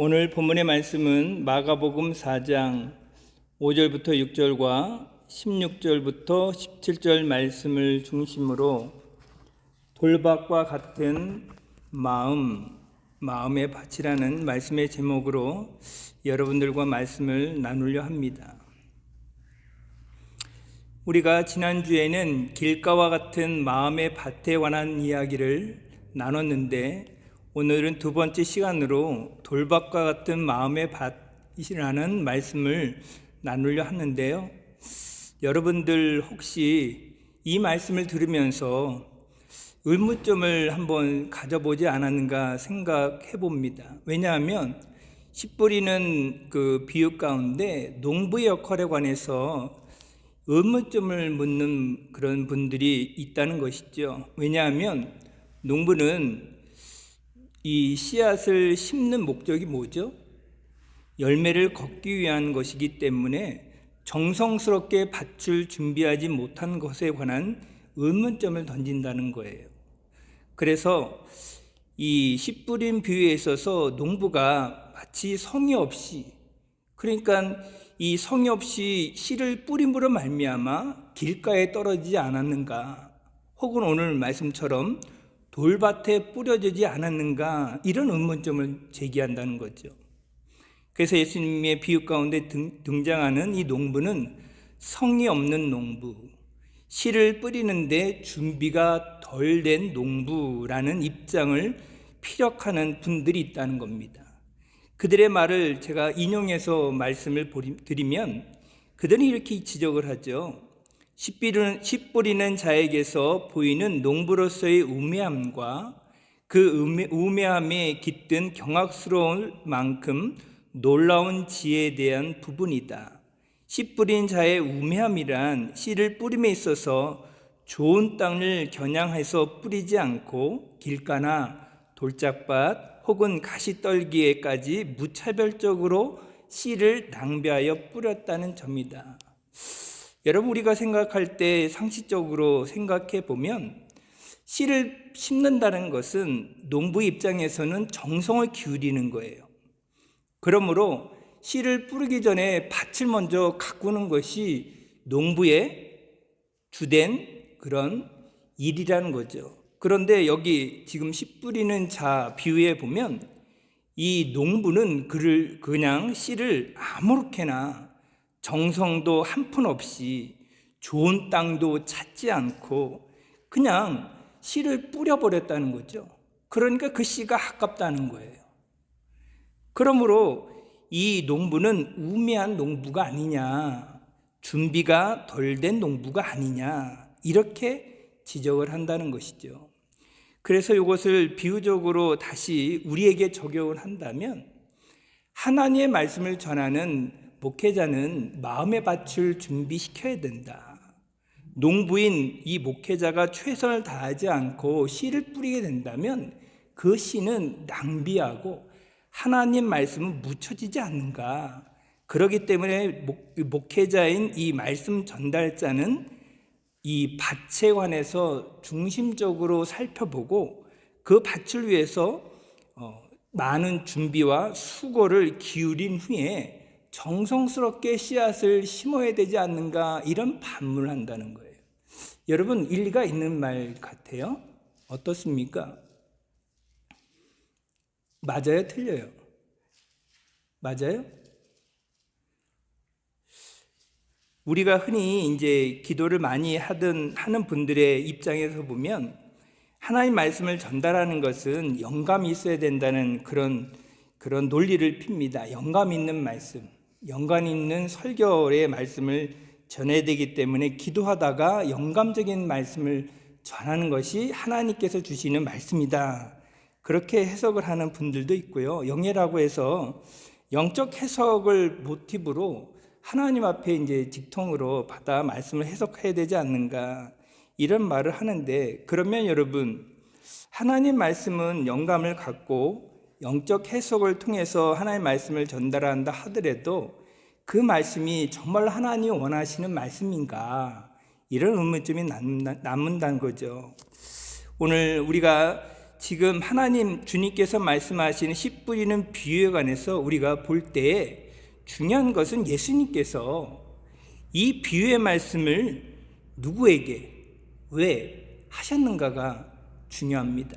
오늘 본문의 말씀은 마가복음 4장 5절부터 6절과 16절부터 17절 말씀을 중심으로 돌밭과 같은 마음의 밭이라는 말씀의 제목으로 여러분들과 말씀을 나누려 합니다. 우리가 지난주에는 길가와 같은 마음의 밭에 관한 이야기를 나눴는데 오늘은 두 번째 시간으로 돌밭과 같은 마음의 밭이라는 말씀을 나누려 하는데요. 여러분들 혹시 이 말씀을 들으면서 의문점을 한번 가져보지 않았는가 생각해 봅니다. 왜냐하면 씨 뿌리는 그 비유 가운데 농부의 역할에 관해서 의문점을 묻는 그런 분들이 있다는 것이죠. 왜냐하면 농부는 이 씨앗을 심는 목적이 뭐죠? 열매를 걷기 위한 것이기 때문에 정성스럽게 밭을 준비하지 못한 것에 관한 의문점을 던진다는 거예요. 그래서 이 씨 뿌린 비유에 있어서 농부가 마치 성의 없이, 그러니까 이 성의 없이 씨를 뿌림으로 말미암아 길가에 떨어지지 않았는가, 혹은 오늘 말씀처럼 돌밭에 뿌려지지 않았는가, 이런 의문점을 제기한다는 거죠. 그래서 예수님의 비유 가운데 등장하는 이 농부는 성의 없는 농부, 씨를 뿌리는데 준비가 덜 된 농부라는 입장을 피력하는 분들이 있다는 겁니다. 그들의 말을 제가 인용해서 말씀을 드리면 그들은 이렇게 지적을 하죠. 씨 뿌리는 자에게서 보이는 농부로서의 우매함과 그 우매함에 깃든 경악스러울 만큼 놀라운 지혜에 대한 부분이다. 씨 뿌린 자의 우매함이란 씨를 뿌림에 있어서 좋은 땅을 겨냥해서 뿌리지 않고 길가나 돌짝밭 혹은 가시떨기에까지 무차별적으로 씨를 낭비하여 뿌렸다는 점이다. 여러분, 우리가 생각할 때 상식적으로 생각해 보면 씨를 심는다는 것은 농부 입장에서는 정성을 기울이는 거예요. 그러므로 씨를 뿌리기 전에 밭을 먼저 가꾸는 것이 농부의 주된 그런 일이라는 거죠. 그런데 여기 지금 씨 뿌리는 자 비유에 보면 이 농부는 그냥 씨를 아무렇게나 정성도 한 푼 없이 좋은 땅도 찾지 않고 그냥 씨를 뿌려버렸다는 거죠. 그러니까 그 씨가 아깝다는 거예요. 그러므로 이 농부는 우매한 농부가 아니냐, 준비가 덜 된 농부가 아니냐, 이렇게 지적을 한다는 것이죠. 그래서 이것을 비유적으로 다시 우리에게 적용을 한다면 하나님의 말씀을 전하는 목회자는 마음의 밭을 준비시켜야 된다. 농부인 이 목회자가 최선을 다하지 않고 씨를 뿌리게 된다면 그 씨는 낭비하고 하나님 말씀은 묻혀지지 않는가. 그렇기 때문에 목회자인 이 말씀 전달자는 이 밭에 관해서 중심적으로 살펴보고 그 밭을 위해서 많은 준비와 수고를 기울인 후에 정성스럽게 씨앗을 심어야 되지 않는가, 이런 반문을 한다는 거예요. 여러분, 일리가 있는 말 같아요? 어떻습니까? 맞아요? 틀려요? 맞아요? 우리가 흔히 이제 기도를 많이 하는 분들의 입장에서 보면 하나님 말씀을 전달하는 것은 영감이 있어야 된다는 그런 논리를 핍니다. 영감 있는 말씀, 영감 있는 설교의 말씀을 전해야 되기 때문에 기도하다가 영감적인 말씀을 전하는 것이 하나님께서 주시는 말씀이다. 그렇게 해석을 하는 분들도 있고요. 영예라고 해서 영적 해석을 모티브로 하나님 앞에 이제 직통으로 받아 말씀을 해석해야 되지 않는가, 이런 말을 하는데, 그러면 여러분, 하나님 말씀은 영감을 갖고 영적 해석을 통해서 하나님 말씀을 전달한다 하더라도 그 말씀이 정말 하나님이 원하시는 말씀인가, 이런 의문점이 남는다는 거죠. 오늘 우리가 지금 하나님 주님께서 말씀하시는 씨 뿌리는 비유에 관해서 우리가 볼 때 중요한 것은 예수님께서 이 비유의 말씀을 누구에게 왜 하셨는가가 중요합니다.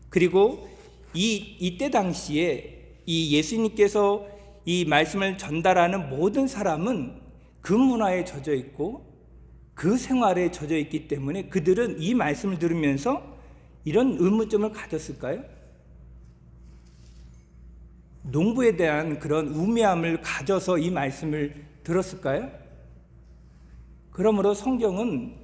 그리고 이때 당시에 이 예수님께서 이 말씀을 전달하는 모든 사람은 그 문화에 젖어 있고 그 생활에 젖어 있기 때문에 그들은 이 말씀을 들으면서 이런 의문점을 가졌을까요? 농부에 대한 그런 우매함을 가져서 이 말씀을 들었을까요? 그러므로 성경은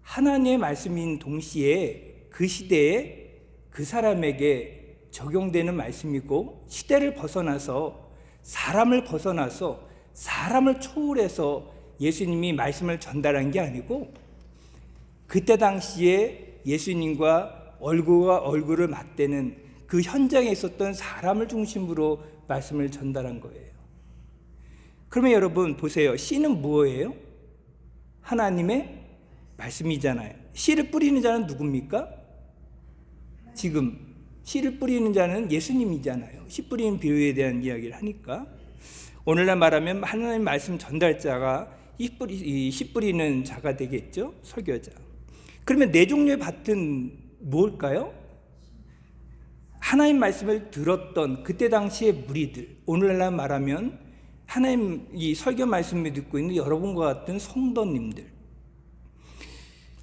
하나님의 말씀인 동시에 그 시대에 그 사람에게 적용되는 말씀이고 시대를 벗어나서 사람을 벗어나서 사람을 초월해서 예수님이 말씀을 전달한 게 아니고 그때 당시에 예수님과 얼굴과 얼굴을 맞대는 그 현장에 있었던 사람을 중심으로 말씀을 전달한 거예요. 그러면 여러분 보세요. 씨는 무엇이에요? 하나님의 말씀이잖아요. 씨를 뿌리는 자는 누굽니까? 지금 씨를 뿌리는 자는 예수님이잖아요. 씨 뿌리는 비유에 대한 이야기를 하니까 오늘날 말하면 하나님 말씀 전달자가 이 씨 뿌리는 자가 되겠죠. 설교자. 그러면 네 종류의 밭은 뭘까요? 하나님 말씀을 들었던 그때 당시의 무리들, 오늘날 말하면 하나님 이 설교 말씀을 듣고 있는 여러분과 같은 성도님들,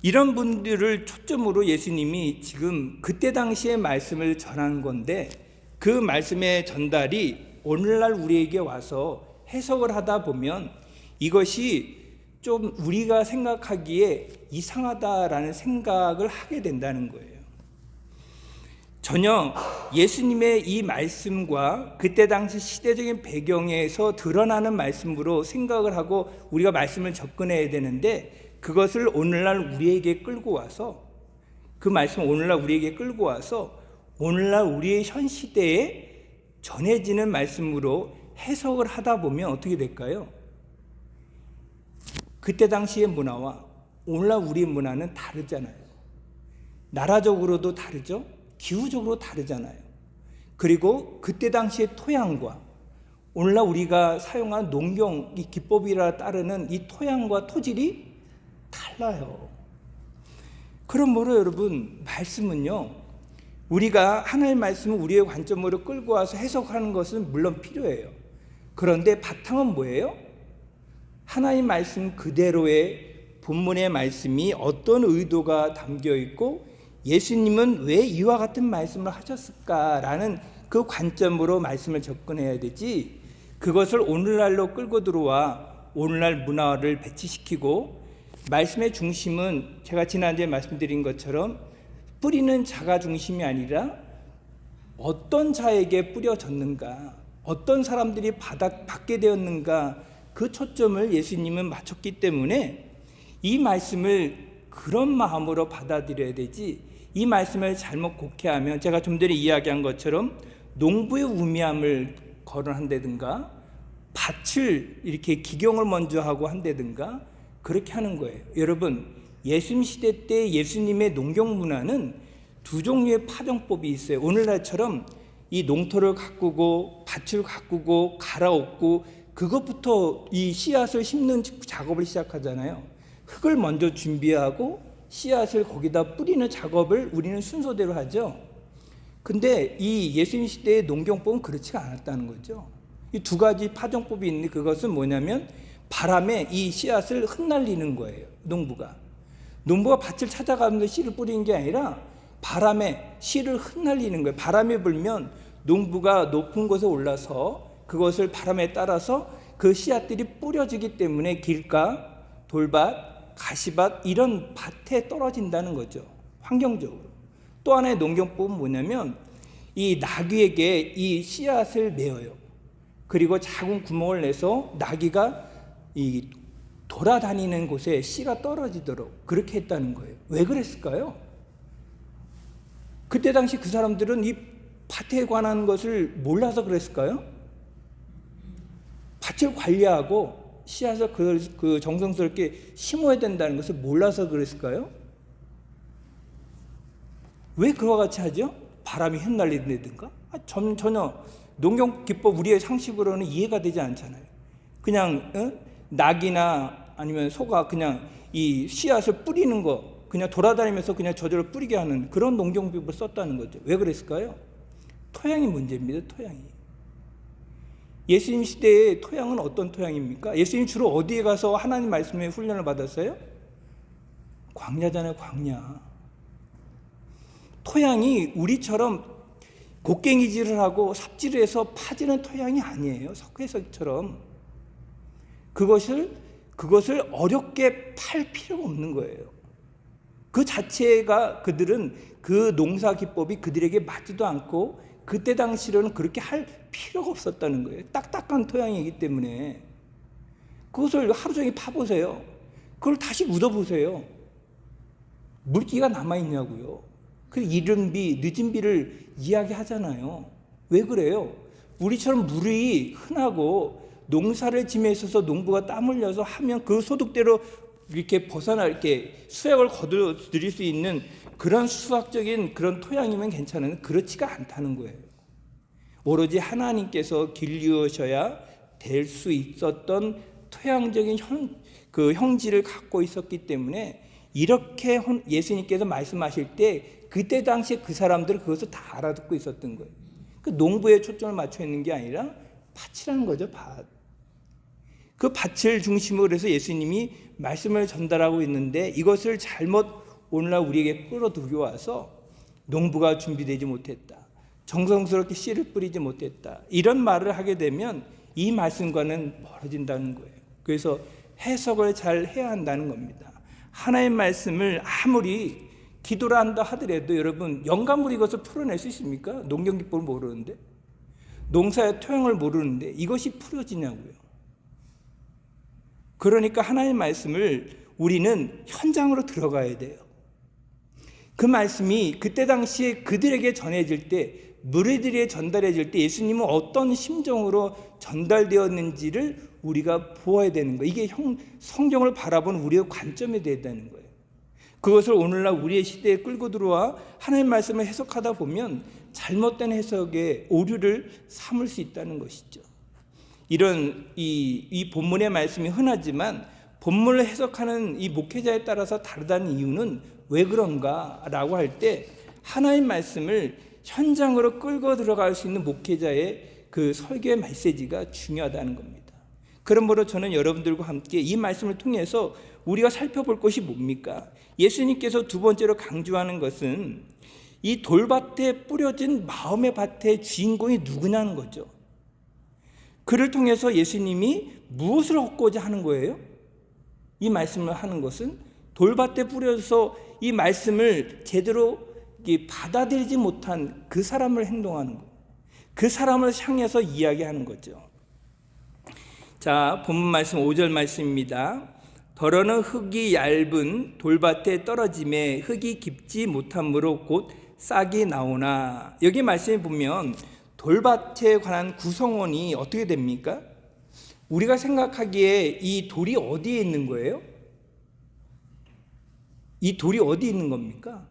이런 분들을 초점으로 예수님이 지금 그때 당시의 말씀을 전한 건데 그 말씀의 전달이 오늘날 우리에게 와서 해석을 하다 보면 이것이 좀 우리가 생각하기에 이상하다라는 생각을 하게 된다는 거예요. 전혀 예수님의 이 말씀과 그때 당시 시대적인 배경에서 드러나는 말씀으로 생각을 하고 우리가 말씀을 접근해야 되는데 그것을 오늘날 우리에게 끌고 와서 그 말씀을 오늘날 우리에게 끌고 와서 오늘날 우리의 현 시대에 전해지는 말씀으로 해석을 하다 보면 어떻게 될까요? 그때 당시의 문화와 오늘날 우리의 문화는 다르잖아요. 나라적으로도 다르죠. 기후적으로 다르잖아요. 그리고 그때 당시의 토양과 오늘날 우리가 사용한 농경 이 기법이라 따르는 이 토양과 토질이 달라요. 그러므로 여러분 말씀은요, 우리가 하나님의 말씀을 우리의 관점으로 끌고 와서 해석하는 것은 물론 필요해요. 그런데 바탕은 뭐예요? 하나님 말씀 그대로의 본문의 말씀이 어떤 의도가 담겨 있고 예수님은 왜 이와 같은 말씀을 하셨을까라는 그 관점으로 말씀을 접근해야 되지, 그것을 오늘날로 끌고 들어와 오늘날 문화를 배치시키고 말씀의 중심은 제가 지난주에 말씀드린 것처럼 뿌리는 자가 중심이 아니라 어떤 자에게 뿌려졌는가, 어떤 사람들이 받게 되었는가, 그 초점을 예수님은 맞췄기 때문에 이 말씀을 그런 마음으로 받아들여야 되지, 이 말씀을 잘못 곡해하면 제가 좀 전에 이야기한 것처럼 농부의 우매함을 거론한다든가 밭을 이렇게 기경을 먼저 하고 한다든가 그렇게 하는 거예요. 여러분, 예수님 시대 때 예수님의 농경 문화는 두 종류의 파종법이 있어요. 오늘날처럼 이 농토를 가꾸고 밭을 가꾸고 갈아엎고 그것부터 이 씨앗을 심는 작업을 시작하잖아요. 흙을 먼저 준비하고 씨앗을 거기다 뿌리는 작업을 우리는 순서대로 하죠. 근데 이 예수님 시대의 농경법은 그렇지가 않았다는 거죠. 이 두 가지 파종법이 있는데 그것은 뭐냐면 바람에 이 씨앗을 흩날리는 거예요. 농부가 밭을 찾아가면서 씨를 뿌리는 게 아니라 바람에 씨를 흩날리는 거예요. 바람이 불면 농부가 높은 곳에 올라서 그것을 바람에 따라서 그 씨앗들이 뿌려지기 때문에 길가, 돌밭, 가시밭 이런 밭에 떨어진다는 거죠. 환경적으로. 또 하나의 농경법은 뭐냐면 이 나귀에게 이 씨앗을 메어요. 그리고 작은 구멍을 내서 나귀가 이 돌아다니는 곳에 씨가 떨어지도록 그렇게 했다는 거예요. 왜 그랬을까요? 그때 당시 그 사람들은 이 밭에 관한 것을 몰라서 그랬을까요? 밭을 관리하고 씨앗을 그 정성스럽게 심어야 된다는 것을 몰라서 그랬을까요? 왜 그와 같이 하죠? 바람이 흩날린다든가? 전혀 농경기법 우리의 상식으로는 이해가 되지 않잖아요. 그냥 낙이나 아니면 소가 그냥 이 씨앗을 뿌리는 거 그냥 돌아다니면서 그냥 저절로 뿌리게 하는 그런 농경기법을 썼다는 거죠. 왜 그랬을까요? 토양이 문제입니다. 토양이. 예수님 시대의 토양은 어떤 토양입니까? 예수님 주로 어디에 가서 하나님 말씀에 훈련을 받았어요? 광야잖아요. 광야. 토양이 우리처럼 곡괭이질을 하고 삽질을 해서 파지는 토양이 아니에요. 석회석처럼. 그것을 어렵게 팔 필요가 없는 거예요. 그 자체가 그들은 그 농사 기법이 그들에게 맞지도 않고 그때 당시로는 그렇게 할 필요가 없었다는 거예요. 딱딱한 토양이기 때문에. 그것을 하루 종일 파보세요. 그걸 다시 묻어보세요. 물기가 남아있냐고요. 그 이른 비, 늦은 비를 이야기하잖아요. 왜 그래요? 우리처럼 물이 흔하고 농사를 짐에 있어서 농부가 땀 흘려서 하면 그 소득대로 이렇게 이렇게 수확을 거두드릴 수 있는 그런 수학적인 그런 토양이면 괜찮은데 그렇지가 않다는 거예요. 오로지 하나님께서 길리우셔야 될 수 있었던 토양적인 형질을 갖고 있었기 때문에 이렇게 예수님께서 말씀하실 때 그때 당시에 그 사람들은 그것을 다 알아듣고 있었던 거예요. 그 농부에 초점을 맞춰 있는 게 아니라 밭이라는 거죠. 밭. 그 밭을 중심으로 해서 예수님이 말씀을 전달하고 있는데 이것을 잘못 오늘날 우리에게 끌어들여 와서 농부가 준비되지 못했다. 정성스럽게 씨를 뿌리지 못했다. 이런 말을 하게 되면 이 말씀과는 멀어진다는 거예요. 그래서 해석을 잘 해야 한다는 겁니다. 하나님의 말씀을 아무리 기도를 한다 하더라도 여러분 영감으로 이것을 풀어낼 수 있습니까? 농경기법을 모르는데 농사의 토양을 모르는데 이것이 풀어지냐고요. 그러니까 하나님의 말씀을 우리는 현장으로 들어가야 돼요. 그 말씀이 그때 당시에 그들에게 전해질 때 무리들에게 전달해질 때 예수님은 어떤 심정으로 전달되었는지를 우리가 보아야 되는 거예요. 이게 성경을 바라보는 우리의 관점이 되어야 되는 거예요. 그것을 오늘날 우리의 시대에 끌고 들어와 하나님의 말씀을 해석하다 보면 잘못된 해석에 오류를 삼을 수 있다는 것이죠. 이런 이 본문의 말씀이 흔하지만 본문을 해석하는 이 목회자에 따라서 다르다는 이유는 왜 그런가라고 할 때 하나님 말씀을 현장으로 끌고 들어갈 수 있는 목회자의 그 설교의 메시지가 중요하다는 겁니다. 그러므로 저는 여러분들과 함께 이 말씀을 통해서 우리가 살펴볼 것이 뭡니까? 예수님께서 두 번째로 강조하는 것은 이 돌밭에 뿌려진 마음의 밭의 주인공이 누구냐는 거죠. 그를 통해서 예수님이 무엇을 얻고자 하는 거예요? 이 말씀을 하는 것은 돌밭에 뿌려서 이 말씀을 제대로 받아들이지 못한 그 사람을 행동하는 거예요. 그 사람을 향해서 이야기하는 거죠. 자, 본문 말씀 5절 말씀입니다. 더러는 흙이 얇은 돌밭에 떨어짐에 흙이 깊지 못함으로 곧 싹이 나오나. 여기 말씀에 보면 돌밭에 관한 구성원이 어떻게 됩니까? 우리가 생각하기에 이 돌이 어디에 있는 거예요? 이 돌이 어디 있는 겁니까?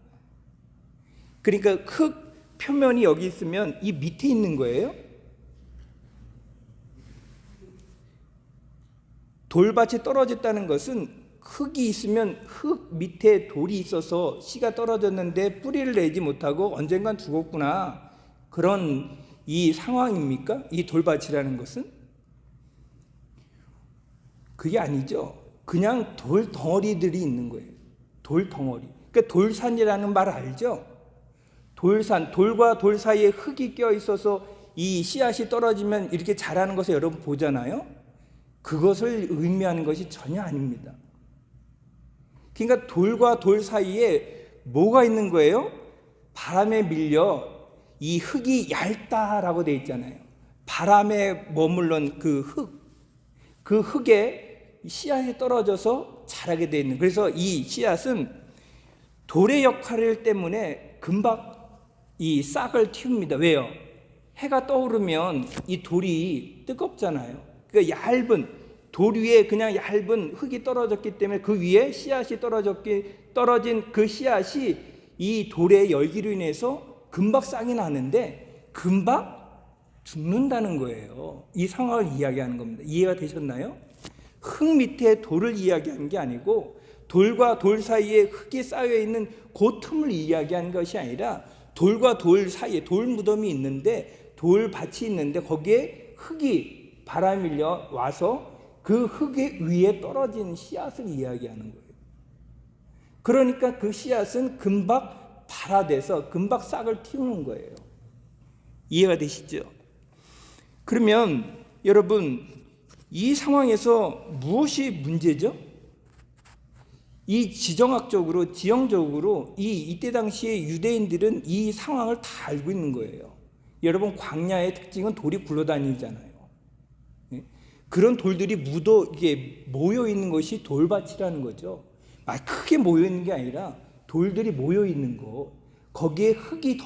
그러니까 흙 표면이 여기 있으면 이 밑에 있는 거예요? 돌밭에 떨어졌다는 것은 흙이 있으면 흙 밑에 돌이 있어서 씨가 떨어졌는데 뿌리를 내지 못하고 언젠간 죽었구나. 그런 이 상황입니까? 이 돌밭이라는 것은? 그게 아니죠. 그냥 돌 덩어리들이 있는 거예요. 돌 덩어리. 그러니까 돌산이라는 말 알죠? 돌산, 돌과 돌 사이에 흙이 껴 있어서 이 씨앗이 떨어지면 이렇게 자라는 것을 여러분 보잖아요. 그것을 의미하는 것이 전혀 아닙니다. 그러니까 돌과 돌 사이에 뭐가 있는 거예요? 바람에 밀려 이 흙이 얇다라고 되어 있잖아요. 바람에 머물른 그 흙에 씨앗이 떨어져서 자라게 되어 있는. 그래서 이 씨앗은 돌의 역할 때문에 금방 이 싹을 틔웁니다. 왜요? 해가 떠오르면 이 돌이 뜨겁잖아요. 그러니까 얇은 돌 위에 그냥 얇은 흙이 떨어졌기 때문에 그 위에 씨앗이 떨어진 그 씨앗이 이 돌의 열기로 인해서 금박 싹이 나는데 금박 죽는다는 거예요. 이 상황을 이야기하는 겁니다. 이해가 되셨나요? 흙 밑에 돌을 이야기하는 게 아니고 돌과 돌 사이에 흙이 쌓여 있는 그 틈을 이야기하는 것이 아니라 돌과 돌 사이에 돌 무덤이 있는데 돌밭이 있는데 거기에 흙이 바람이 밀려 와서 그 흙 위에 떨어진 씨앗을 이야기하는 거예요. 그러니까 그 씨앗은 금박 발화돼서 금박 싹을 틔우는 거예요. 이해가 되시죠? 그러면 여러분 이 상황에서 무엇이 문제죠? 이 지정학적으로 지형적으로 이때 당시에 유대인들은 이 상황을 다 알고 있는 거예요. 여러분 광야의 특징은 돌이 굴러다니잖아요. 그런 돌들이 이게 모여 있는 것이 돌밭이라는 거죠. 크게 모여 있는 게 아니라 돌들이 모여 있는 거, 거기에 흙이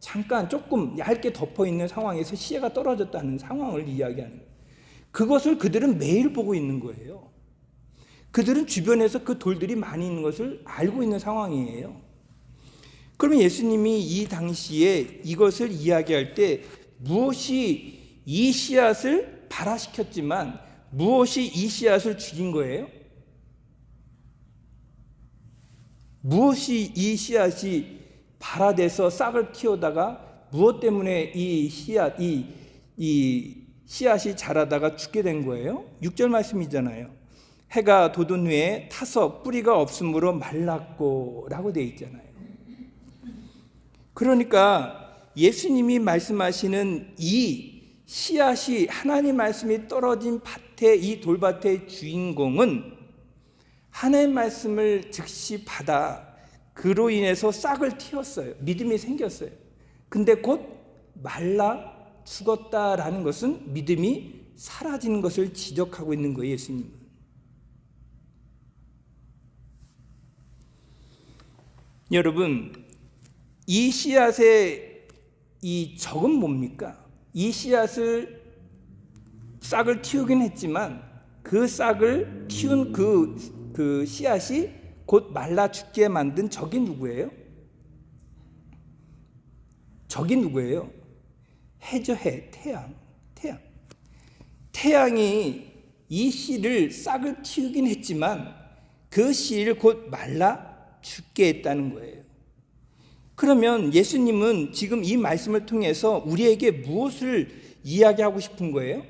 잠깐 조금 얇게 덮어 있는 상황에서 씨앗가 떨어졌다는 상황을 이야기하는 거예요. 그것을 그들은 매일 보고 있는 거예요. 그들은 주변에서 그 돌들이 많이 있는 것을 알고 있는 상황이에요. 그러면 예수님이 이 당시에 이것을 이야기할 때 무엇이 이 씨앗을 발화시켰지만 무엇이 이 씨앗을 죽인 거예요? 무엇이 이 씨앗이 발화돼서 싹을 키우다가 무엇 때문에 이 씨앗이 자라다가 죽게 된 거예요? 6절 말씀이잖아요. 해가 돋은 후에 타서 뿌리가 없으므로 말랐고 라고 되어 있잖아요. 그러니까 예수님이 말씀하시는 이 씨앗이 하나님 말씀이 떨어진 밭의 이 돌밭의 주인공은 하나님 말씀을 즉시 받아 그로 인해서 싹을 틔웠어요. 믿음이 생겼어요. 근데 곧 말라 죽었다라는 것은 믿음이 사라지는 것을 지적하고 있는 거예요. 예수님은. 여러분 이 씨앗의 이 적은 뭡니까? 이 씨앗을 싹을 틔우긴 했지만 그 싹을 틔운 그 씨앗이 곧 말라 죽게 만든 적이 누구예요? 적이 누구예요? 해죠. 태양. 태양이 이 씨를 싹을 틔우긴 했지만 그 씨를 곧 말라 죽게 했다는 거예요. 그러면 예수님은 지금 이 말씀을 통해서 우리에게 무엇을 이야기하고 싶은 거예요?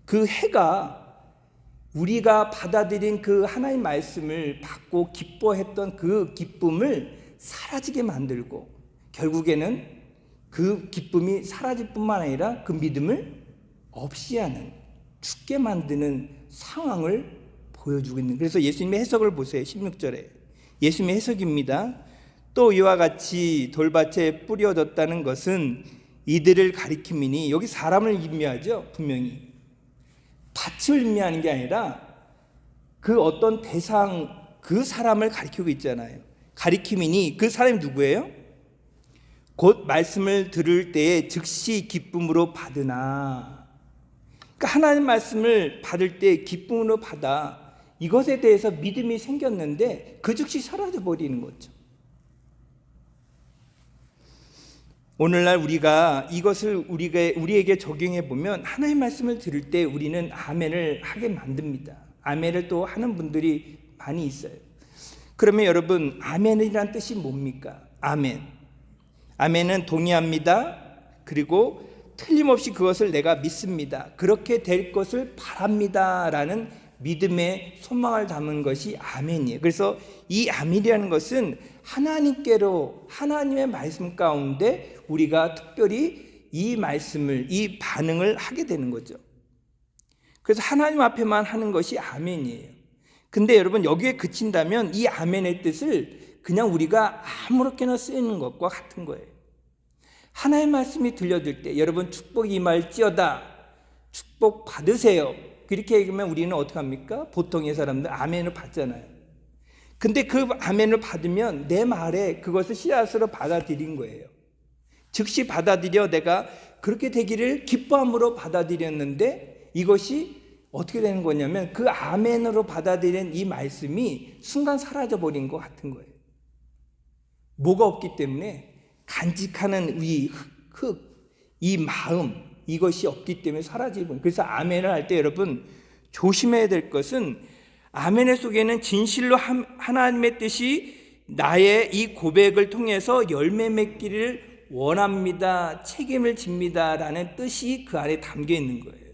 그 해가 우리가 받아들인 그 하나님 말씀을 받고 기뻐했던 그 기쁨을 사라지게 만들고 결국에는 그 기쁨이 사라질 뿐만 아니라 그 믿음을 없이 하는 죽게 만드는 상황을 보여주고 있는. 그래서 예수님의 해석을 보세요. 16절에 예수님의 해석입니다. 또 이와 같이 돌밭에 뿌려졌다는 것은 이들을 가리킴이니, 여기 사람을 의미하죠. 분명히 밭을 의미하는 게 아니라 그 어떤 대상, 그 사람을 가리키고 있잖아요. 가리킴이니 그 사람이 누구예요? 곧 말씀을 들을 때에 즉시 기쁨으로 받으나. 그러니까 하나님 말씀을 받을 때 기쁨으로 받아 이것에 대해서 믿음이 생겼는데 그 즉시 사라져 버리는 거죠. 오늘날 우리가 이것을 우리에게 적용해 보면 하나님 말씀을 들을 때 우리는 아멘을 하게 만듭니다. 아멘을 또 하는 분들이 많이 있어요. 그러면 여러분, 아멘이란 뜻이 뭡니까? 아멘은 동의합니다. 그리고 틀림없이 그것을 내가 믿습니다. 그렇게 될 것을 바랍니다. 라는 믿음의 소망을 담은 것이 아멘이에요. 그래서 이 아멘이라는 것은 하나님께로, 하나님의 말씀 가운데 우리가 특별히 이 말씀을, 이 반응을 하게 되는 거죠. 그래서 하나님 앞에만 하는 것이 아멘이에요. 근데 여러분, 여기에 그친다면 이 아멘의 뜻을 그냥 우리가 아무렇게나 쓰이는 것과 같은 거예요. 하나님의 말씀이 들려질 때 여러분, 축복이 임할지어다, 축복 받으세요, 그렇게 얘기하면 우리는 어떻게 합니까? 보통의 사람들 아멘을 받잖아요. 근데 그 아멘을 받으면 내 말에 그것을 씨앗으로 받아들인 거예요. 즉시 받아들여 내가 그렇게 되기를 기뻐함으로 받아들였는데 이것이 어떻게 되는 거냐면 그 아멘으로 받아들인 이 말씀이 순간 사라져버린 것 같은 거예요. 뭐가 없기 때문에 간직하는 이 마음, 이것이 없기 때문에 사라지고. 그래서 아멘을 할 때 여러분 조심해야 될 것은 아멘의 속에는 진실로 하나님의 뜻이 나의 이 고백을 통해서 열매 맺기를 원합니다, 책임을 집니다 라는 뜻이 그 안에 담겨 있는 거예요.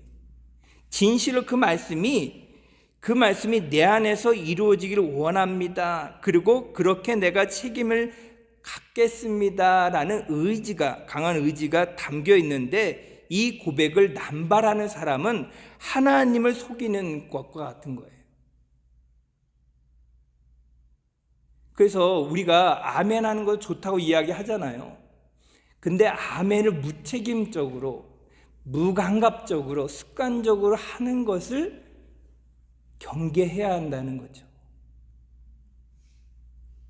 진실로 그 말씀이 내 안에서 이루어지기를 원합니다, 그리고 그렇게 내가 책임을 갖겠습니다 라는 의지가, 강한 의지가 담겨 있는데, 이 고백을 남발하는 사람은 하나님을 속이는 것과 같은 거예요. 그래서 우리가 아멘 하는 거 좋다고 이야기하잖아요. 근데 아멘을 무책임적으로, 무감각적으로, 습관적으로 하는 것을 경계해야 한다는 거죠.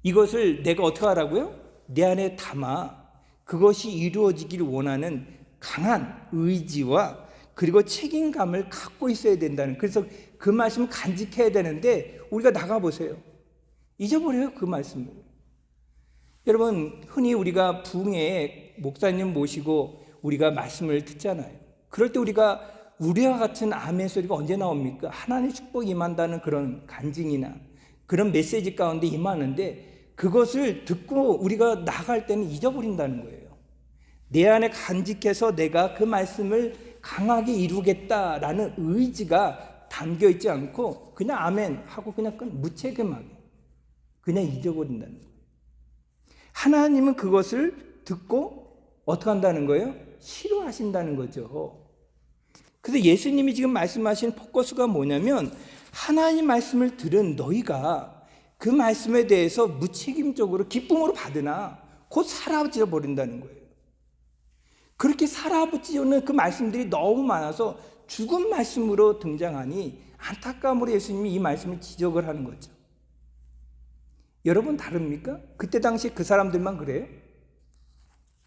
이것을 내가 어떻게 하라고요? 내 안에 담아 그것이 이루어지기를 원하는 강한 의지와 그리고 책임감을 갖고 있어야 된다는. 그래서 그 말씀을 간직해야 되는데 우리가 나가보세요. 잊어버려요, 그 말씀을. 여러분, 흔히 우리가 부흥회에 목사님 모시고 우리가 말씀을 듣잖아요. 그럴 때 우리와 같은 아멘 소리가 언제 나옵니까? 하나님의 축복이 임한다는 그런 간증이나 그런 메시지 가운데 임하는데, 그것을 듣고 우리가 나갈 때는 잊어버린다는 거예요. 내 안에 간직해서 내가 그 말씀을 강하게 이루겠다라는 의지가 담겨 있지 않고 그냥 아멘 하고 그냥 무책임하게 그냥 잊어버린다는 거예요. 하나님은 그것을 듣고 어떻게 한다는 거예요? 싫어하신다는 거죠. 그래서 예수님이 지금 말씀하신 포커스가 뭐냐면, 하나님 말씀을 들은 너희가 그 말씀에 대해서 무책임적으로 기쁨으로 받으나 곧 사라져 버린다는 거예요. 그렇게 사라지는 그 말씀들이 너무 많아서 죽은 말씀으로 등장하니 안타까움으로 예수님이 이 말씀을 지적을 하는 거죠. 여러분 다릅니까? 그때 당시 그 사람들만 그래요?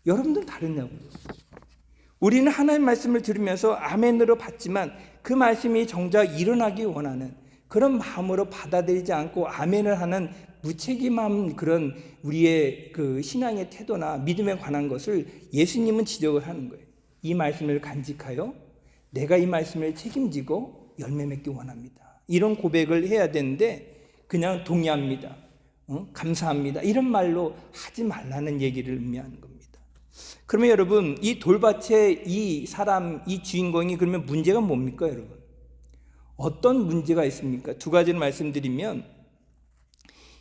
여러분들 다르냐고요? 우리는 하나님 말씀을 들으면서 아멘으로 받지만 그 말씀이 정작 일어나기 원하는 그런 마음으로 받아들이지 않고 아멘을 하는 무책임한 그런 우리의 그 신앙의 태도나 믿음에 관한 것을 예수님은 지적을 하는 거예요. 이 말씀을 간직하여 내가 이 말씀을 책임지고 열매 맺기 원합니다, 이런 고백을 해야 되는데 그냥 동의합니다, 감사합니다 이런 말로 하지 말라는 얘기를 의미하는 겁니다. 그러면 여러분, 이 돌밭의 이 사람, 이 주인공이 그러면 문제가 뭡니까 여러분? 어떤 문제가 있습니까? 두 가지를 말씀드리면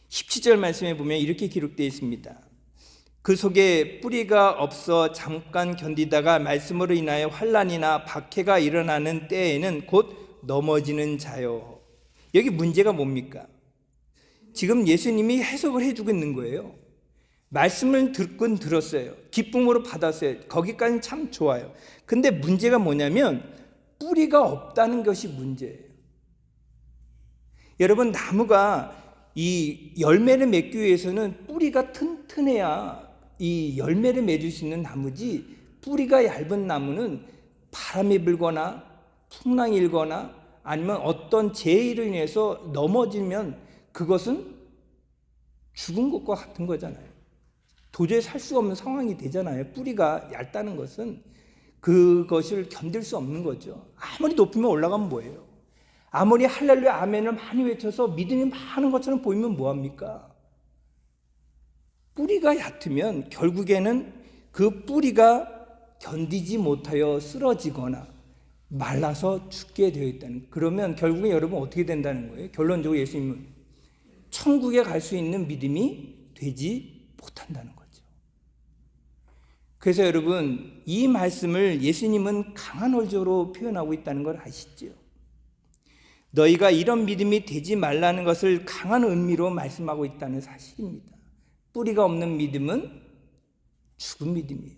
17절 말씀에 보면 이렇게 기록되어 있습니다. 그 속에 뿌리가 없어 잠깐 견디다가 말씀으로 인하여 환난이나 박해가 일어나는 때에는 곧 넘어지는 자요. 여기 문제가 뭡니까? 지금 예수님이 해석을 해주고 있는 거예요. 말씀을 듣곤 들었어요. 기쁨으로 받았어요. 거기까지는 참 좋아요. 근데 문제가 뭐냐면 뿌리가 없다는 것이 문제예요. 여러분, 나무가 이 열매를 맺기 위해서는 뿌리가 튼튼해야 이 열매를 맺을 수 있는 나무지, 뿌리가 얇은 나무는 바람이 불거나 풍랑이 일거나 아니면 어떤 재해로 인해서 넘어지면 그것은 죽은 것과 같은 거잖아요. 도저히 살 수가 없는 상황이 되잖아요. 뿌리가 얇다는 것은 그것을 견딜 수 없는 거죠. 아무리 높이면 올라가면 뭐예요? 아무리 할렐루야 아멘을 많이 외쳐서 믿음이 많은 것처럼 보이면 뭐합니까? 뿌리가 얕으면 결국에는 그 뿌리가 견디지 못하여 쓰러지거나 말라서 죽게 되어 있다는, 그러면 결국에 여러분 어떻게 된다는 거예요? 결론적으로 예수님은 천국에 갈 수 있는 믿음이 되지 못한다는 거죠. 그래서 여러분, 이 말씀을 예수님은 강한 얼조로 표현하고 있다는 걸 아시죠? 너희가 이런 믿음이 되지 말라는 것을 강한 의미로 말씀하고 있다는 사실입니다. 뿌리가 없는 믿음은 죽은 믿음이에요.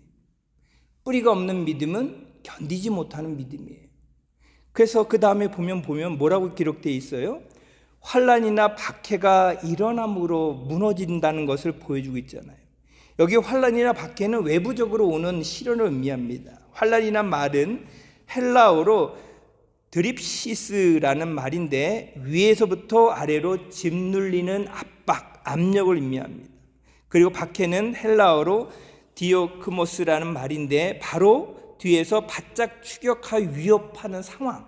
뿌리가 없는 믿음은 견디지 못하는 믿음이에요. 그래서 그 다음에 보면 뭐라고 기록되어 있어요? 환난이나 박해가 일어남으로 무너진다는 것을 보여주고 있잖아요. 여기 환난이나 박해는 외부적으로 오는 시련을 의미합니다. 환난이란 말은 헬라어로 드립시스라는 말인데 위에서부터 아래로 짓눌리는 압박, 압력을 의미합니다. 그리고 박해는 헬라어로 디오크모스라는 말인데 바로 뒤에서 바짝 추격하여 위협하는 상황.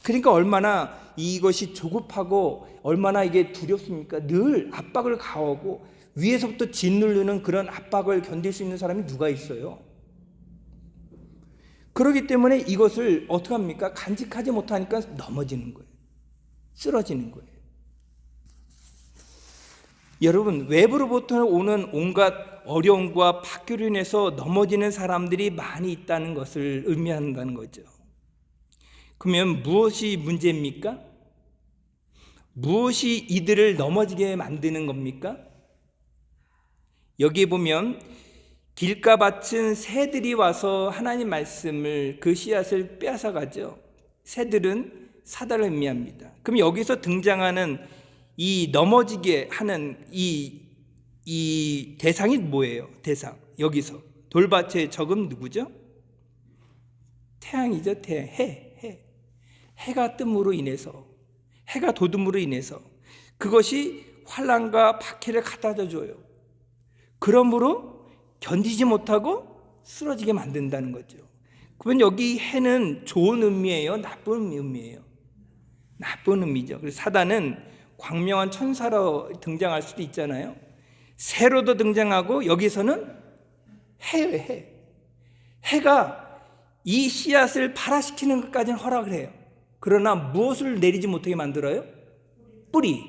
그러니까 얼마나 이것이 조급하고 얼마나 이게 두렵습니까? 늘 압박을 가하고 위에서부터 짓누르는 그런 압박을 견딜 수 있는 사람이 누가 있어요? 그렇기 때문에 이것을 어떻게 합니까? 간직하지 못하니까 넘어지는 거예요. 쓰러지는 거예요. 여러분, 외부로부터 오는 온갖 어려움과 박해로 인해서 넘어지는 사람들이 많이 있다는 것을 의미한다는 거죠. 그러면 무엇이 문제입니까? 무엇이 이들을 넘어지게 만드는 겁니까? 여기 보면 길가 밭은 새들이 와서 하나님 말씀을 그 씨앗을 빼앗아 가죠. 새들은 사단을 의미합니다. 그럼 여기서 등장하는 이 넘어지게 하는 이 대상이 뭐예요? 대상. 여기서 돌밭의 적은 누구죠? 태양이죠. 해가 뜸으로 인해서, 해가 돋음으로 인해서 그것이 환난과 박해를 갖다 줘요. 그러므로 견디지 못하고 쓰러지게 만든다는 거죠. 그러면 여기 해는 좋은 의미예요? 나쁜 의미예요? 나쁜 의미죠. 그래서 사단은 광명한 천사로 등장할 수도 있잖아요. 새로도 등장하고 여기서는 해예요. 해가 이 씨앗을 발화시키는 것까지는 허락을 해요. 그러나 무엇을 내리지 못하게 만들어요? 뿌리.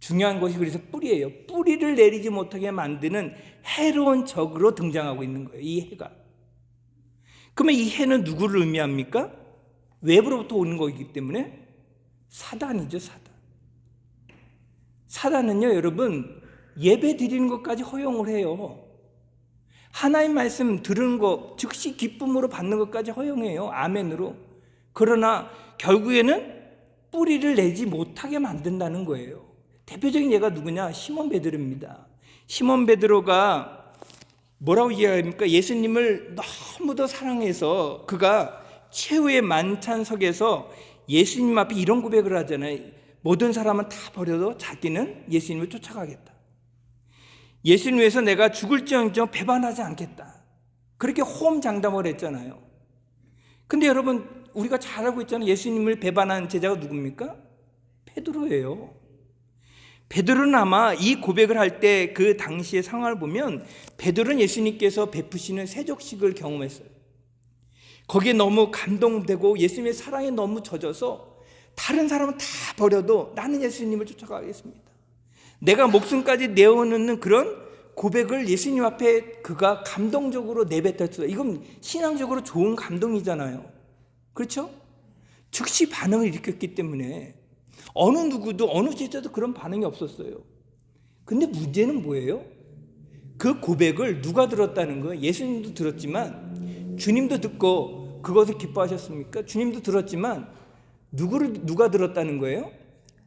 중요한 것이 그래서 뿌리예요. 뿌리를 내리지 못하게 만드는 해로운 적으로 등장하고 있는 거예요. 이 해가. 그러면 이 해는 누구를 의미합니까? 외부로부터 오는 거이기 때문에 사단이죠. 사단은요, 여러분, 예배 드리는 것까지 허용을 해요. 하나님 말씀 들은 것, 즉시 기쁨으로 받는 것까지 허용해요. 아멘으로. 그러나 결국에는 뿌리를 내지 못하게 만든다는 거예요. 대표적인 예가 누구냐? 시몬 베드로입니다. 시몬 베드로가 뭐라고 이야기합니까? 예수님을 너무도 사랑해서 그가 최후의 만찬석에서 예수님 앞에 이런 고백을 하잖아요. 모든 사람은 다 버려도 자기는 예수님을 쫓아가겠다. 예수님 위해서 내가 죽을지언정 배반하지 않겠다. 그렇게 호언장담을 했잖아요. 근데 여러분, 우리가 잘 알고 있잖아요. 예수님을 배반한 제자가 누굽니까? 베드로예요. 베드로는 아마 이 고백을 할 때 그 당시의 상황을 보면 베드로는 예수님께서 베푸시는 세족식을 경험했어요. 거기에 너무 감동되고 예수님의 사랑에 너무 젖어서 다른 사람은 다 버려도 나는 예수님을 쫓아가겠습니다. 내가 목숨까지 내어놓는 그런 고백을 예수님 앞에 그가 감동적으로 내뱉었어요. 이건 신앙적으로 좋은 감동이잖아요. 그렇죠? 즉시 반응을 일으켰기 때문에 어느 누구도 어느 제자도 그런 반응이 없었어요. 근데 문제는 뭐예요? 그 고백을 누가 들었다는 거예요? 예수님도 들었지만 주님도 듣고 그것을 기뻐하셨습니까? 주님도 들었지만 누가 들었다는 거예요?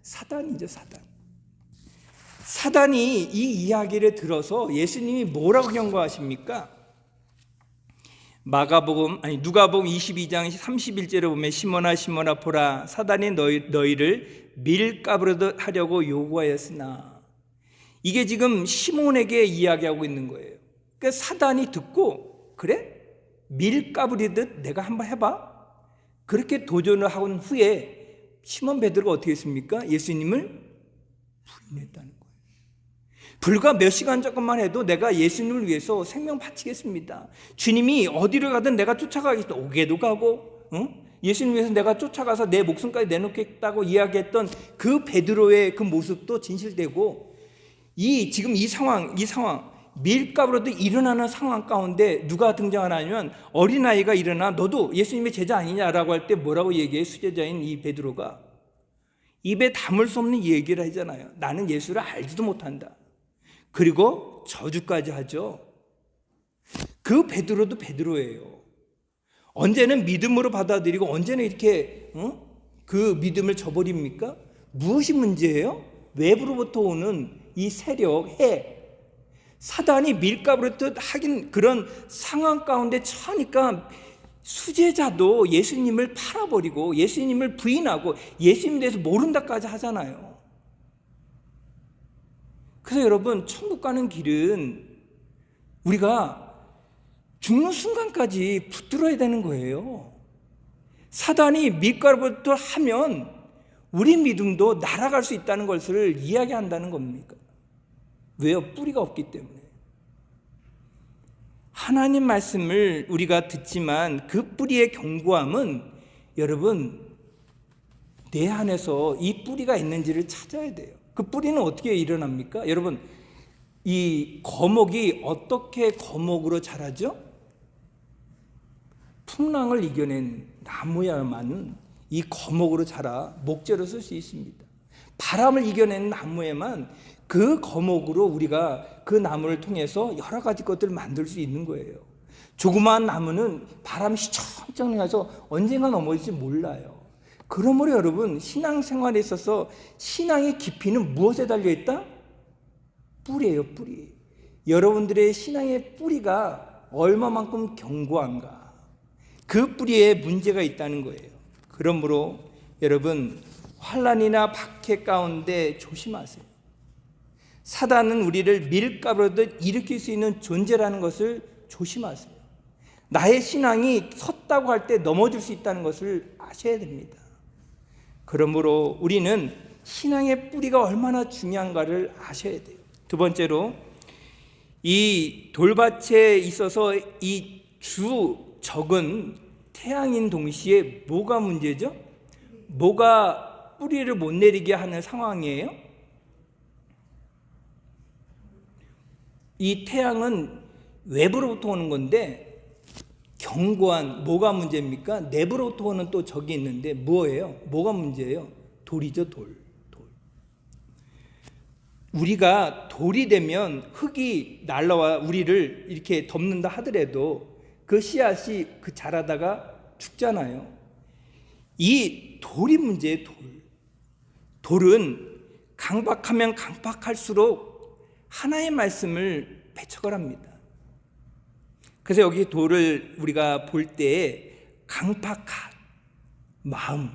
사단이죠. 사단이 이 이야기를 들어서 예수님이 뭐라고 경고하십니까? 누가복음 22장 31절에 보면 시몬아 보라, 사단이 너희를 밀가부르듯 하려고 요구하였으나, 이게 지금 시몬에게 이야기하고 있는 거예요. 그러니까 사단이 듣고 그래? 밀가부리듯 내가 한번 해봐? 그렇게 도전을 한 후에 시몬 베드로가 어떻게 했습니까? 예수님을 부인했다는 거예요. 불과 몇 시간 조금만 해도 내가 예수님을 위해서 생명 바치겠습니다. 주님이 어디를 가든 내가 쫓아가겠습니다. 오게도 가고, 예수님 위해서 내가 쫓아가서 내 목숨까지 내놓겠다고 이야기했던 그 베드로의 그 모습도 진실되고, 지금 이 상황 밀가부로도 일어나는 상황 가운데 누가 등장하냐면 어린아이가 일어나 너도 예수님의 제자 아니냐라고 할 때 뭐라고 얘기해? 수제자인 이 베드로가 입에 담을 수 없는 얘기를 하잖아요. 나는 예수를 알지도 못한다. 그리고 저주까지 하죠. 그 베드로도 베드로예요. 언제는 믿음으로 받아들이고 언제는 이렇게 그 믿음을 저버립니까? 무엇이 문제예요? 외부로부터 오는 이 세력, 사단이 밀가부르듯 하긴 그런 상황 가운데 처하니까 수제자도 예수님을 팔아버리고 예수님을 부인하고 예수님에 대해서 모른다까지 하잖아요. 그래서 여러분, 천국 가는 길은 우리가 죽는 순간까지 붙들어야 되는 거예요. 사단이 밀가루부터 하면 우리 믿음도 날아갈 수 있다는 것을 이야기한다는 겁니까? 왜요? 뿌리가 없기 때문에. 하나님 말씀을 우리가 듣지만 그 뿌리의 견고함은 여러분, 내 안에서 이 뿌리가 있는지를 찾아야 돼요. 그 뿌리는 어떻게 일어납니까? 여러분, 이 거목이 어떻게 거목으로 자라죠? 풍랑을 이겨낸 나무야만 이 거목으로 자라 목재로 쓸 수 있습니다. 바람을 이겨낸 나무에만 그 거목으로 우리가 그 나무를 통해서 여러 가지 것들을 만들 수 있는 거예요. 조그마한 나무는 바람이 휘청휘청 나서 언젠가 넘어질지 몰라요. 그러므로 여러분, 신앙생활에 있어서 신앙의 깊이는 무엇에 달려있다? 뿌리예요, 뿌리. 여러분들의 신앙의 뿌리가 얼마만큼 견고한가, 그 뿌리에 문제가 있다는 거예요. 그러므로 여러분, 환난이나 박해 가운데 조심하세요. 사단은 우리를 밀가루듯 일으킬 수 있는 존재라는 것을 조심하세요. 나의 신앙이 섰다고 할 때 넘어질 수 있다는 것을 아셔야 됩니다. 그러므로 우리는 신앙의 뿌리가 얼마나 중요한가를 아셔야 돼요. 두 번째로, 이 돌밭에 있어서 이 주적은 태양인 동시에 뭐가 문제죠? 뭐가 뿌리를 못 내리게 하는 상황이에요? 이 태양은 외부로부터 오는 건데 견고한, 뭐가 문제입니까? 내부로부터 오는 또 적이 있는데 뭐예요? 뭐가 문제예요? 돌이죠, 돌. 우리가 돌이 되면 흙이 날라와 우리를 이렇게 덮는다 하더라도 그 씨앗이 자라다가 죽잖아요. 이 돌이 문제예요, 돌. 돌은 강박하면 강박할수록 하나의 말씀을 배척을 합니다. 그래서 여기 돌을 우리가 볼 때 강팍한 마음,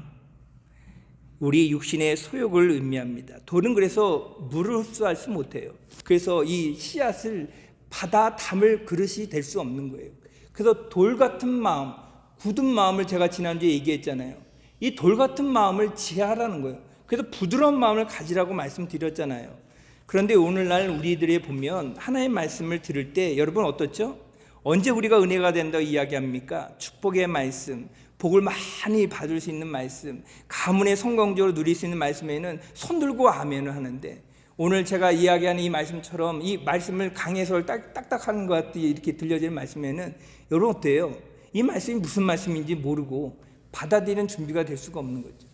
우리 육신의 소욕을 의미합니다. 돌은 그래서 물을 흡수할 수 못해요. 그래서 이 씨앗을 받아 담을 그릇이 될 수 없는 거예요. 그래서 돌 같은 마음, 굳은 마음을 제가 지난주에 얘기했잖아요. 이 돌 같은 마음을 지하라는 거예요. 그래서 부드러운 마음을 가지라고 말씀드렸잖아요. 그런데 오늘날 우리들이 보면 하나님의 말씀을 들을 때 여러분 어떻죠? 언제 우리가 은혜가 된다고 이야기합니까? 축복의 말씀, 복을 많이 받을 수 있는 말씀, 가문의 성공적으로 누릴 수 있는 말씀에는 손들고 아멘을 하는데, 오늘 제가 이야기하는 이 말씀처럼 이 말씀을 강해서 딱딱하는 것 같이 이렇게 들려지는 말씀에는 여러분 어때요? 이 말씀이 무슨 말씀인지 모르고 받아들이는 준비가 될 수가 없는 거죠.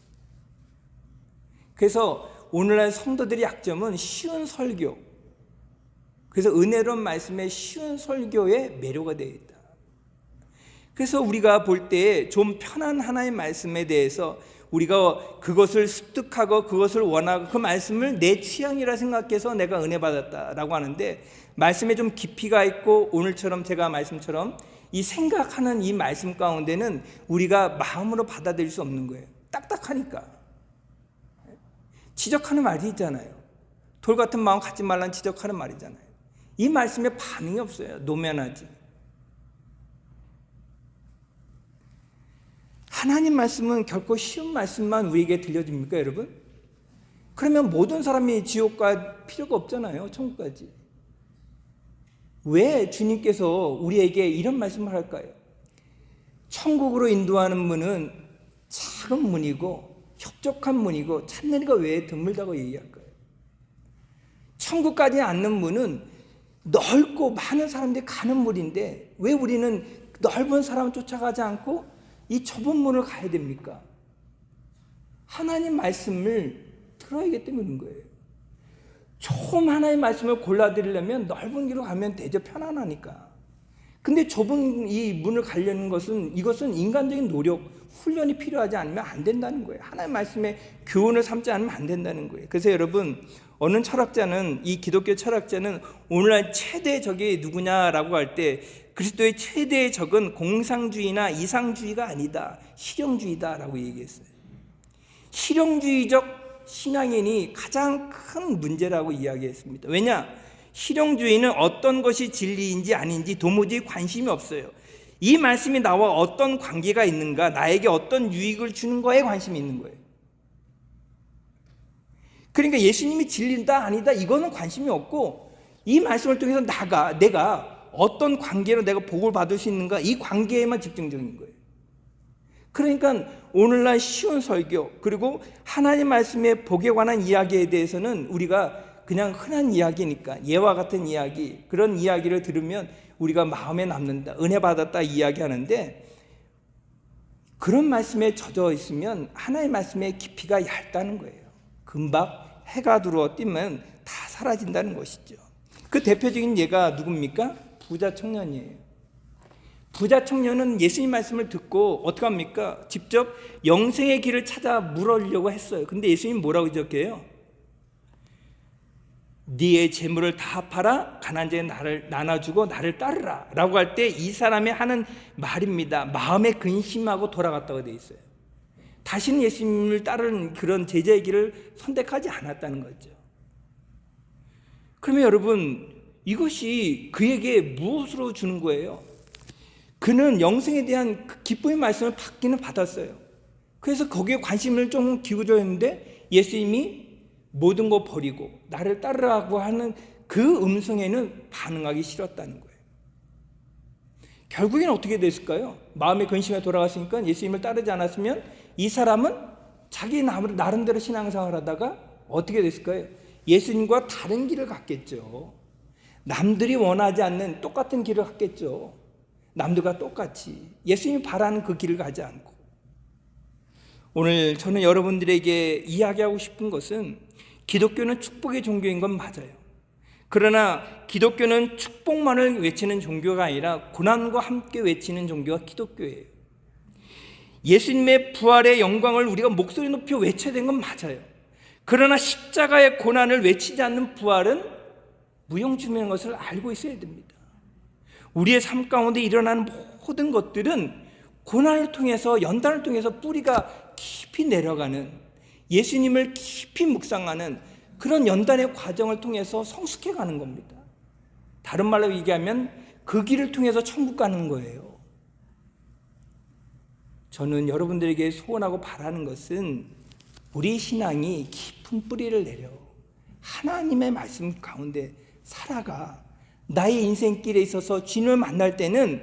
그래서 오늘날 성도들의 약점은 쉬운 설교, 그래서 은혜로운 말씀에 쉬운 설교의 매료가 되어 있다. 그래서 우리가 볼 때 좀 편한 하나의 말씀에 대해서 우리가 그것을 습득하고 그것을 원하고 그 말씀을 내 취향이라 생각해서 내가 은혜 받았다라고 하는데, 말씀에 좀 깊이가 있고 오늘처럼 제가 말씀처럼 이 생각하는 이 말씀 가운데는 우리가 마음으로 받아들일 수 없는 거예요. 딱딱하니까. 지적하는 말이 있잖아요. 돌 같은 마음 갖지 말라는 지적하는 말이잖아요. 이 말씀에 반응이 없어요. 노면하지. 하나님 말씀은 결코 쉬운 말씀만 우리에게 들려줍니까, 여러분? 그러면 모든 사람이 지옥 갈 필요가 없잖아요, 천국까지. 왜 주님께서 우리에게 이런 말씀을 할까요? 천국으로 인도하는 문은 작은 문이고 협족한 문이고 찾는 이가 왜 드물다고 얘기할까요? 천국까지 앉는 문은 넓고 많은 사람들이 가는 문인데 왜 우리는 넓은 사람을 쫓아가지 않고 이 좁은 문을 가야 됩니까? 하나님 말씀을 들어야기 때문인 거예요. 좀 하나님 말씀을 골라드리려면 넓은 길로 가면 되죠. 편안하니까. 근데 좁은 이 문을 가려는 것은, 이것은 인간적인 노력, 훈련이 필요하지 않으면 안 된다는 거예요. 하나님 말씀에 교훈을 삼지 않으면 안 된다는 거예요. 그래서 여러분, 어느 철학자는, 이 기독교 철학자는 오늘날 최대 적이 누구냐라고 할 때 그리스도의 최대의 적은 공상주의나 이상주의가 아니다, 실용주의다라고 얘기했어요. 실용주의적 신앙인이 가장 큰 문제라고 이야기했습니다. 왜냐? 실용주의는 어떤 것이 진리인지 아닌지 도무지 관심이 없어요. 이 말씀이 나와 어떤 관계가 있는가, 나에게 어떤 유익을 주는 거에 관심이 있는 거예요. 그러니까 예수님이 진리다 아니다 이거는 관심이 없고, 이 말씀을 통해서 내가 어떤 관계로 내가 복을 받을 수 있는가, 이 관계에만 집중적인 거예요. 그러니까 오늘날 쉬운 설교, 그리고 하나님 말씀의 복에 관한 이야기에 대해서는 우리가 그냥 흔한 이야기니까, 예와 같은 이야기, 그런 이야기를 들으면 우리가 마음에 남는다, 은혜 받았다 이야기하는데, 그런 말씀에 젖어 있으면 하나님 말씀의 깊이가 얇다는 거예요. 금방 해가 들어와 뛰면 다 사라진다는 것이죠. 그 대표적인 예가 누굽니까? 부자 청년이에요. 부자 청년은 예수님 말씀을 듣고 어떻게 합니까? 직접 영생의 길을 찾아 물으려고 했어요. 근데 예수님 뭐라고 적혀요? 네의 재물을 다 팔아 가난한 자에 나를 나눠주고 나를 따르라 라고 할 때 이 사람이 하는 말입니다. 마음에 근심하고 돌아갔다고 되어 있어요. 다시는 예수님을 따르는 그런 제자의 길을 선택하지 않았다는 거죠. 그러면 여러분, 이것이 그에게 무엇으로 주는 거예요? 그는 영생에 대한 기쁨의 말씀을 받기는 받았어요. 그래서 거기에 관심을 좀 기울였는데 예수님이 모든 거 버리고 나를 따르라고 하는 그 음성에는 반응하기 싫었다는 거예요. 결국에는 어떻게 됐을까요? 마음의 근심에 돌아갔으니까 예수님을 따르지 않았으면 이 사람은 자기 나름대로 신앙생활을 하다가 어떻게 됐을까요? 예수님과 다른 길을 갔겠죠. 남들이 원하지 않는 똑같은 길을 갔겠죠. 남들과 똑같이 예수님이 바라는 그 길을 가지 않고. 오늘 저는 여러분들에게 이야기하고 싶은 것은 기독교는 축복의 종교인 건 맞아요. 그러나 기독교는 축복만을 외치는 종교가 아니라 고난과 함께 외치는 종교가 기독교예요. 예수님의 부활의 영광을 우리가 목소리 높여 외쳐야 되는 건 맞아요. 그러나 십자가의 고난을 외치지 않는 부활은 무용지물인 것을 알고 있어야 됩니다. 우리의 삶 가운데 일어나는 모든 것들은 고난을 통해서, 연단을 통해서 뿌리가 깊이 내려가는, 예수님을 깊이 묵상하는 그런 연단의 과정을 통해서 성숙해가는 겁니다. 다른 말로 얘기하면 그 길을 통해서 천국 가는 거예요. 저는 여러분들에게 소원하고 바라는 것은 우리 신앙이 깊은 뿌리를 내려 하나님의 말씀 가운데 살아가 나의 인생길에 있어서 주님을 만날 때는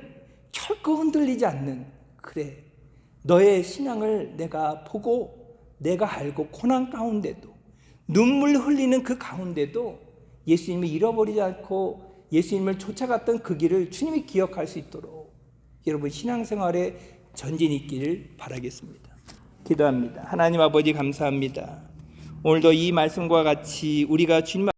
결코 흔들리지 않는, 그래, 너의 신앙을 내가 보고 내가 알고 고난 가운데도 눈물 흘리는 그 가운데도 예수님을 잃어버리지 않고 예수님을 쫓아갔던 그 길을 주님이 기억할 수 있도록 여러분 신앙생활에 전진이 있기를 바라겠습니다. 기도합니다. 하나님 아버지 감사합니다. 오늘도 이 말씀과 같이 우리가 주님